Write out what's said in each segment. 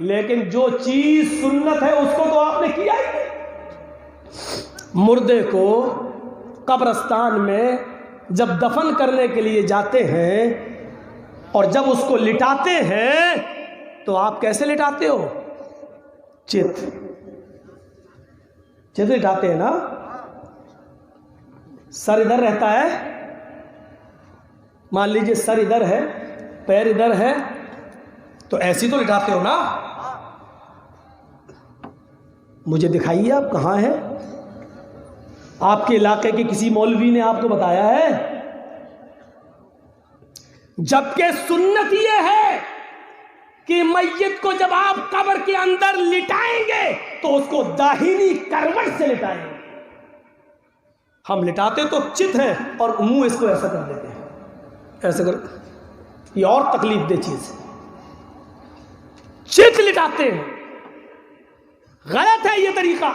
لیکن جو چیز سنت ہے اس کو تو آپ نے کیا ہی نہیں۔ مردے کو قبرستان میں جب دفن کرنے کے لیے جاتے ہیں اور جب اس کو لٹاتے ہیں تو آپ کیسے لٹاتے ہو؟ چت لٹاتے ہیں نا، سر ادھر رہتا ہے، مان لیجئے سر ادھر ہے، پیر ادھر ہے، تو ایسی تو لٹاتے ہو نا۔ مجھے دکھائیے آپ کہاں ہیں؟ آپ کے علاقے کے کسی مولوی نے آپ کو بتایا ہے؟ جبکہ سنت یہ ہے کہ میت کو جب آپ قبر کے اندر لٹائیں گے تو اس کو داہنی کروٹ سے لٹائیں گے۔ ہم لٹاتے تو چت ہیں اور منہ اس کو ایسا کر دیتے ہیں، ایسا کر، یہ اور تکلیف دہ چیز ہے۔ چت لٹاتے ہیں، غلط ہے یہ طریقہ،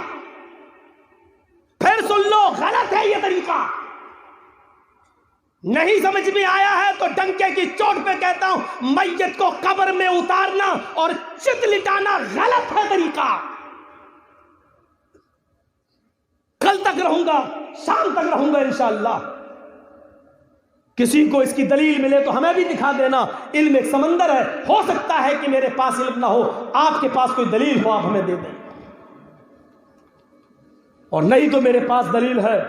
پھر سن لو غلط ہے یہ طریقہ۔ نہیں سمجھ میں آیا ہے تو ڈنکے کی چوٹ پہ کہتا ہوں، میت کو قبر میں اتارنا اور چت لٹانا غلط ہے طریقہ۔ کل تک رہوں گا، شام تک رہوں گا انشاءاللہ۔ کسی کو اس کی دلیل ملے تو ہمیں بھی دکھا دینا۔ علم ایک سمندر ہے، ہو سکتا ہے کہ میرے پاس علم نہ ہو، آپ کے پاس کوئی دلیل ہو، آپ ہمیں دے دیں، اور نہیں تو میرے پاس دلیل ہے۔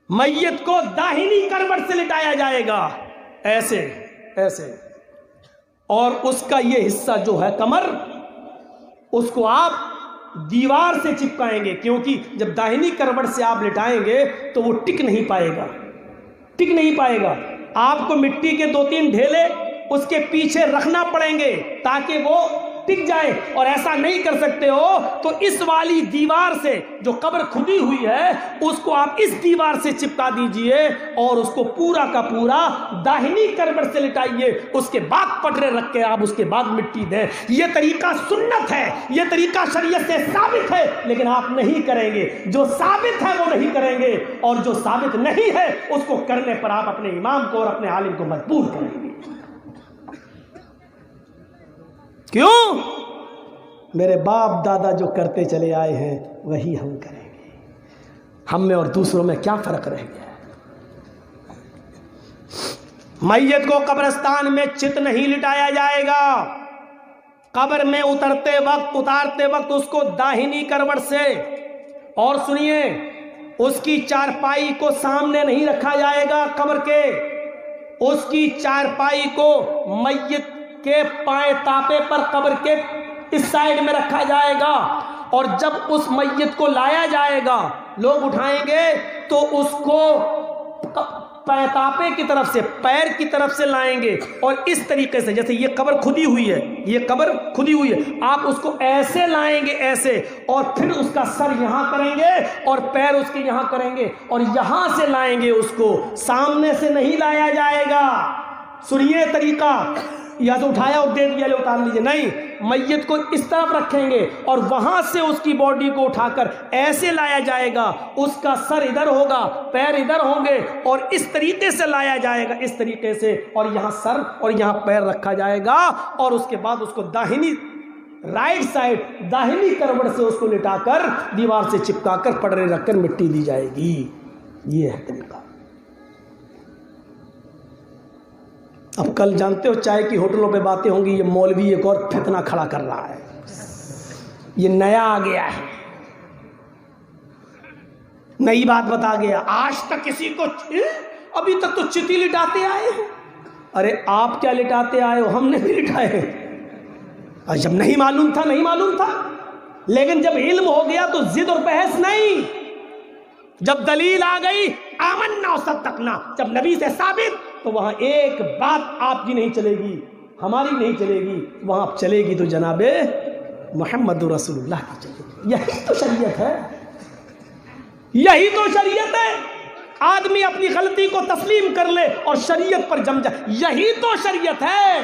میت کو داہنی کروٹ سے لٹایا جائے گا، ایسے ایسے، اور اس کا یہ حصہ جو ہے کمر، اس کو آپ دیوار سے چپکائیں گے، کیونکہ جب داہنی کروٹ سے آپ لٹائیں گے تو وہ ٹک نہیں پائے گا، ٹک نہیں پائے گا۔ آپ کو مٹی کے 2-3 ڈھیلے اس کے پیچھے رکھنا پڑیں گے تاکہ وہ ٹک جائے، اور ایسا نہیں کر سکتے ہو تو اس والی دیوار سے جو قبر کھدی ہوئی ہے اس کو آپ اس دیوار سے چپکا دیجئے اور اس کو پورا کا پورا داہنی کروٹ سے لٹائیے، اس کے بعد پٹرے رکھ کے آپ اس کے بعد مٹی دیں۔ یہ طریقہ سنت ہے، یہ طریقہ شریعت سے ثابت ہے، لیکن آپ نہیں کریں گے۔ جو ثابت ہے وہ نہیں کریں گے، اور جو ثابت نہیں ہے اس کو کرنے پر آپ اپنے امام کو اور اپنے عالم کو مجبور کریں گے۔ کیوں؟ میرے باپ دادا جو کرتے چلے آئے ہیں وہی ہم کریں گے، ہم میں اور دوسروں میں کیا فرق رہ گیا ہے؟ میت کو قبرستان میں چت نہیں لٹایا جائے گا، قبر میں اتارتے وقت اس کو داہنی کروٹ سے، اور سنیے، اس کی چارپائی کو سامنے نہیں رکھا جائے گا قبر کے، اس کی چارپائی کو میت کے پائیں تاپے پر قبر کے اس سائڈ میں رکھا جائے گا، اور جب اس میت کو لایا جائے گا، لوگ اٹھائیں گے تو اس کو پائیں تاپے کی طرف سے، پیر کی طرف سے لائیں گے، اور اس طریقے سے، جیسے یہ قبر کھدی ہوئی ہے، یہ قبر کھدی ہوئی ہے، آپ اس کو ایسے لائیں گے، ایسے، اور پھر اس کا سر یہاں کریں گے اور پیر اس کے یہاں کریں گے، اور یہاں سے لائیں گے، اس کو سامنے سے نہیں لایا جائے گا۔ سنیے طریقہ، یا تو اٹھایا اور دے دیا، لے اتار لیجیے، نہیں، میت کو اس طرف رکھیں گے اور وہاں سے اس کی باڈی کو اٹھا کر ایسے لایا جائے گا، اس کا سر ادھر ہوگا، پیر ادھر ہوں گے، اور اس طریقے سے لایا جائے گا، اس طریقے سے، اور یہاں سر اور یہاں پیر رکھا جائے گا، اور اس کے بعد اس کو داہنی رائٹ سائڈ داہنی کروٹ سے اس کو لٹا کر دیوار سے چپکا کر پٹرے رکھ کر مٹی دی جائے گی۔ یہ ہے طریقہ۔ اب کل جانتے ہو چائے کی ہوٹلوں پہ باتیں ہوں گی، یہ مولوی ایک اور فتنہ کھڑا کر رہا ہے، یہ نیا آ گیا ہے، نئی بات بتا گیا۔ آج تک کسی کو، ابھی تک تو چتی لٹاتے آئے ہیں۔ ارے آپ کیا لٹاتے آئے ہو؟ ہم نے بھی لٹائے ہیں، اور جب نہیں معلوم تھا نہیں معلوم تھا، لیکن جب علم ہو گیا تو ضد اور بحث نہیں۔ جب دلیل آ گئی، آمنا و صدقنا، جب نبی سے ثابت، تو وہاں ایک بات آپ کی نہیں چلے گی، ہماری نہیں چلے گی، وہاں چلے گی تو جناب محمد رسول اللہ کی چلے گی۔ یہی تو شریعت ہے، یہی تو شریعت ہے۔ آدمی اپنی غلطی کو تسلیم کر لے اور شریعت پر جم جائے، یہی تو شریعت ہے۔